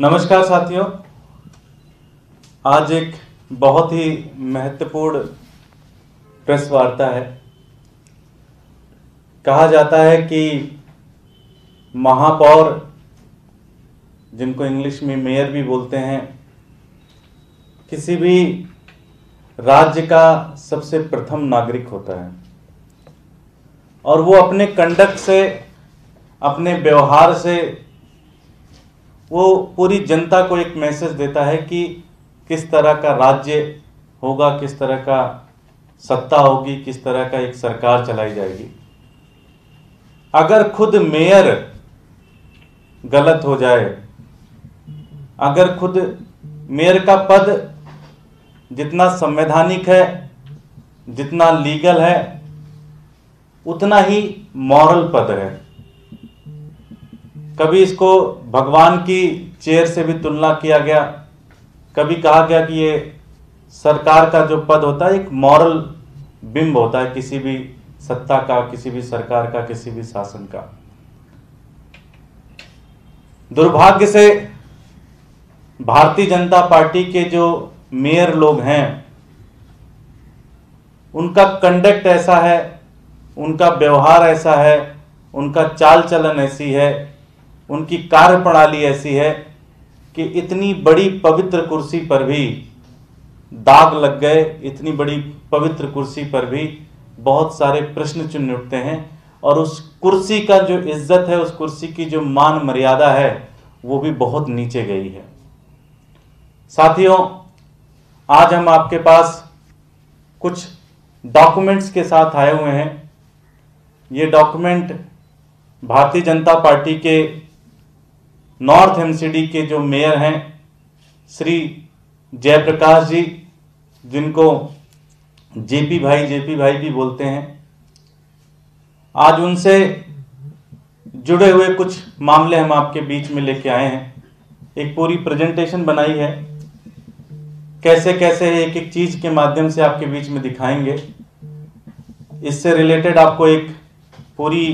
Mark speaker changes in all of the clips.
Speaker 1: नमस्कार साथियों, आज एक बहुत ही महत्वपूर्ण प्रेस वार्ता है। कहा जाता है कि महापौर, जिनको इंग्लिश में मेयर भी बोलते हैं, किसी भी राज्य का सबसे प्रथम नागरिक होता है और वो अपने कंडक्ट से, अपने व्यवहार से वो पूरी जनता को एक मैसेज देता है कि किस तरह का राज्य होगा, किस तरह का सत्ता होगी, किस तरह का एक सरकार चलाई जाएगी। अगर खुद मेयर गलत हो जाए, अगर खुद मेयर का पद जितना संवैधानिक है, जितना लीगल है, उतना ही मॉरल पद है। कभी इसको भगवान की चेयर से भी तुलना किया गया, कभी कहा गया कि ये सरकार का जो पद होता है एक मॉरल बिंब होता है किसी भी सत्ता का, किसी भी सरकार का, किसी भी शासन का। दुर्भाग्य से भारतीय जनता पार्टी के जो मेयर लोग हैं, उनका कंडक्ट ऐसा है, उनका व्यवहार ऐसा है, उनका चाल चलन ऐसी है, उनकी कार्य प्रणाली ऐसी है कि इतनी बड़ी पवित्र कुर्सी पर भी दाग लग गए, इतनी बड़ी पवित्र कुर्सी पर भी बहुत सारे प्रश्न चिन्ह उठते हैं और उस कुर्सी का जो इज्जत है, उस कुर्सी की जो मान मर्यादा है, वो भी बहुत नीचे गई है। साथियों, आज हम आपके पास कुछ डॉक्यूमेंट्स के साथ आए हुए हैं। ये डॉक्यूमेंट भारतीय जनता पार्टी के नॉर्थ एमसीडी के जो मेयर हैं श्री जयप्रकाश जी, जिनको जेपी भाई भी बोलते हैं, आज उनसे जुड़े हुए कुछ मामले हम आपके बीच में लेके आए हैं। एक पूरी प्रेजेंटेशन बनाई है, कैसे कैसे एक एक चीज के माध्यम से आपके बीच में दिखाएंगे। इससे रिलेटेड आपको एक पूरी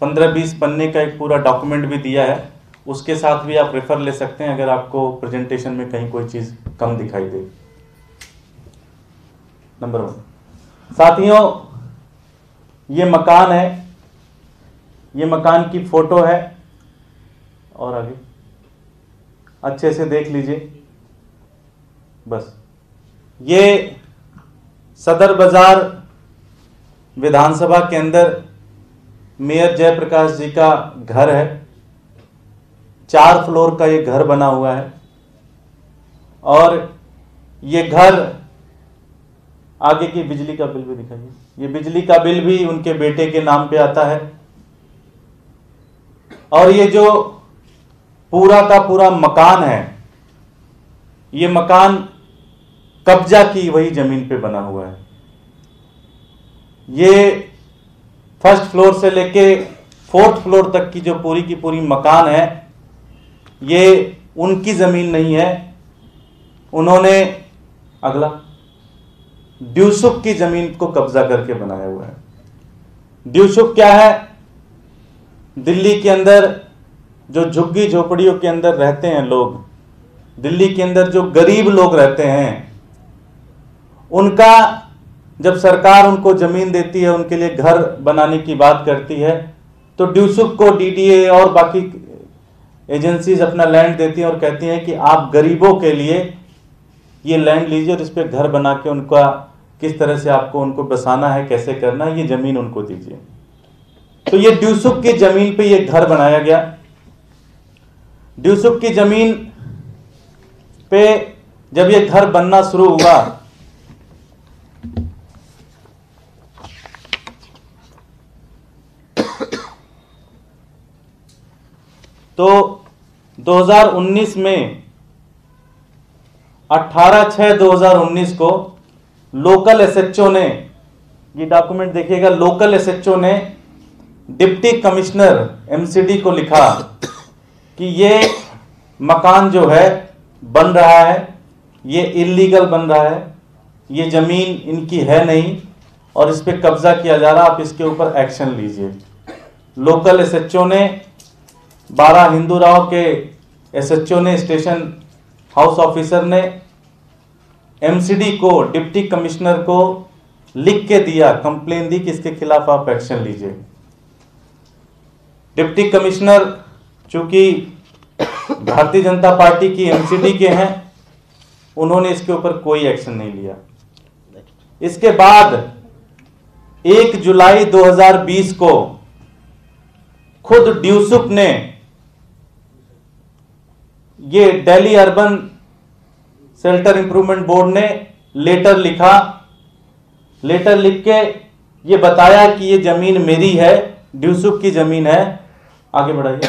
Speaker 1: 15-20 पन्ने का एक पूरा डॉक्यूमेंट भी दिया है, उसके साथ भी आप रेफर ले सकते हैं अगर आपको प्रेजेंटेशन में कहीं कोई चीज कम दिखाई दे। नंबर 1, साथियों, ये मकान है, ये मकान की फोटो है और आगे अच्छे से देख लीजिए। बस ये सदर बाजार विधानसभा के अंदर मेयर जयप्रकाश जी का घर है। 4 फ्लोर का ये घर बना हुआ है और ये घर, आगे की बिजली का बिल भी दिखाइए। ये बिजली का बिल भी उनके बेटे के नाम पे आता है और ये जो पूरा का पूरा मकान है, ये मकान कब्जा की वही जमीन पे बना हुआ है। ये फर्स्ट फ्लोर से लेके 4th फ्लोर तक की जो पूरी की पूरी मकान है, ये उनकी जमीन नहीं है। उन्होंने अगला ड्यूसुक की जमीन को कब्जा करके बनाया हुआ है। ड्यूसुक क्या है? दिल्ली के अंदर जो झुग्गी झोपड़ियों के अंदर रहते हैं लोग, दिल्ली के अंदर जो गरीब लोग रहते हैं, उनका जब सरकार उनको जमीन देती है, उनके लिए घर बनाने की बात करती है, तो ड्यूसुक को डीडीए और बाकी एजेंसीज अपना लैंड देती हैं और कहती हैं कि आप गरीबों के लिए ये लैंड लीजिए और इस पे घर बना के उनका किस तरह से आपको उनको बसाना है, कैसे करना है, ये जमीन उनको दीजिए। तो ये ड्यूसुक की जमीन पे ये घर बनाया गया। ड्यूसुक की जमीन पे जब ये घर बनना शुरू हुआ, तो 2019 में 18/6/2019 को लोकल एसएचओ ने, ये डॉक्यूमेंट देखिएगा, लोकल एसएचओ ने डिप्टी कमिश्नर एमसीडी को लिखा कि ये मकान जो है बन रहा है, ये इल्लीगल बन रहा है, ये जमीन इनकी है नहीं और इस पे कब्जा किया जा रहा, आप इसके ऊपर एक्शन लीजिए। लोकल एसएचओ ने 12 हिंदू राव के एसएचओ ने, स्टेशन हाउस ऑफिसर ने एमसीडी को, डिप्टी कमिश्नर को लिख के दिया, कंप्लेन दी कि इसके खिलाफ आप एक्शन लीजिए। डिप्टी कमिश्नर चूंकि भारतीय जनता पार्टी की एमसीडी के हैं, उन्होंने इसके ऊपर कोई एक्शन नहीं लिया। इसके बाद 1 जुलाई 2020 को खुद ड्यूसुक ने, ये Delhi urban shelter improvement board ने लेटर लिखा, लेटर लिख के ये बताया कि ये जमीन मेरी है, ड्यूसुक की जमीन है। आगे बढ़ाइए।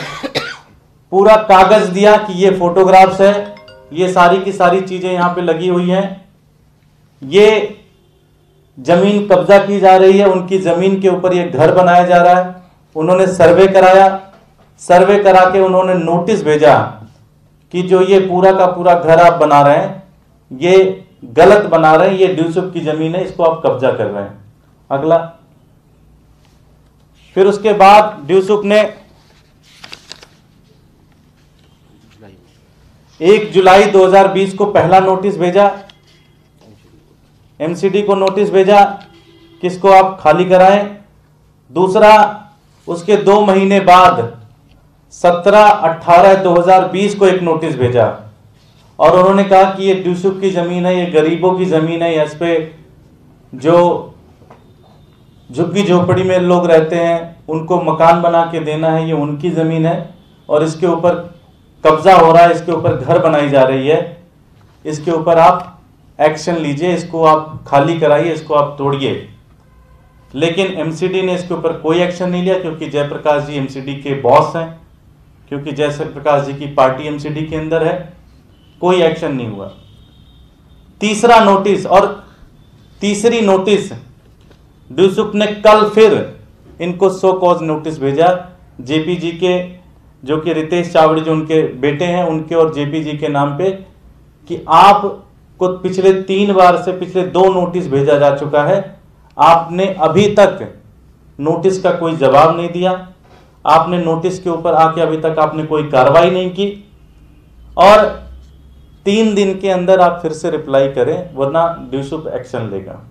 Speaker 1: पूरा कागज दिया कि ये फोटोग्राफ्स है, ये सारी की सारी चीजें यहां पे लगी हुई हैं, ये जमीन कब्जा की जा रही है, उनकी जमीन के ऊपर ये घर बनाया जा रहा है। उन्होंने सर्वे कराया, सर्वे करा के उन्होंने नोटिस भेजा कि जो ये पूरा का पूरा घर आप बना रहे हैं, ये गलत बना रहे हैं, ये ड्यूसुक की जमीन है, इसको आप कब्जा कर रहे हैं। अगला, फिर उसके बाद ड्यूसुक ने 1 जुलाई 2020 को पहला नोटिस भेजा, एमसीडी को नोटिस भेजा किसको आप खाली कराएं। दूसरा, उसके 2 महीने बाद 17/18/2020 को एक नोटिस भेजा और उन्होंने कहा कि ये ड्यूसुक की जमीन है, ये गरीबों की जमीन है, इस पे जो झुग्गी झोपड़ी में लोग रहते हैं उनको मकान बना के देना है, ये उनकी जमीन है और इसके ऊपर कब्जा हो रहा है, इसके ऊपर घर बनाई जा रही है, इसके ऊपर आप एक्शन लीजिए, इसको आप खाली कराइए, इसको आप तोड़िए। लेकिन एमसीडी ने इसके ऊपर कोई एक्शन नहीं लिया क्योंकि जयप्रकाश जी एमसीडी के बॉस हैं, क्योंकि जयप्रकाश जी की पार्टी एमसीडी के अंदर है, कोई एक्शन नहीं हुआ। तीसरा नोटिस और तीसरी नोटिस ड्यूसुक ने कल फिर इनको सो कॉज नोटिस भेजा, जेपीजी के, जो कि रितेश चावड़ी जो उनके बेटे हैं, उनके और जेपीजी के नाम पे, कि आपको पिछले 3 बार से पिछले 2 नोटिस भेजा जा चुका है, आपने अभी तक नोटिस का कोई जवाब नहीं दिया, आपने नोटिस के ऊपर आके अभी तक आपने कोई कार्रवाई नहीं की और 3 दिन के अंदर आप फिर से रिप्लाई करें वरना ड्यूसुक एक्शन लेगा।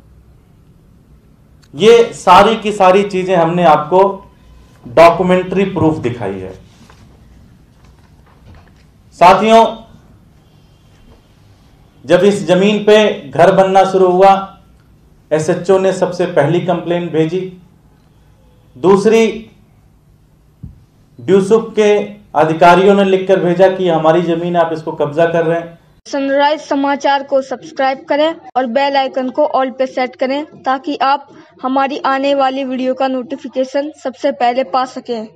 Speaker 1: ये सारी की सारी चीजें हमने आपको डॉक्यूमेंट्री प्रूफ दिखाई है। साथियों, जब इस जमीन पे घर बनना शुरू हुआ, एसएचओ ने सबसे पहली कंप्लेंट भेजी। दूसरी, ड्यूसुक के अधिकारियों ने लिखकर भेजा कि हमारी जमीन आप इसको कब्जा कर रहे हैं।
Speaker 2: सनराइज समाचार को सब्सक्राइब करें और बेल आइकन को ऑल पे सेट करें ताकि आप हमारी आने वाली वीडियो का नोटिफिकेशन सबसे पहले पा सकें।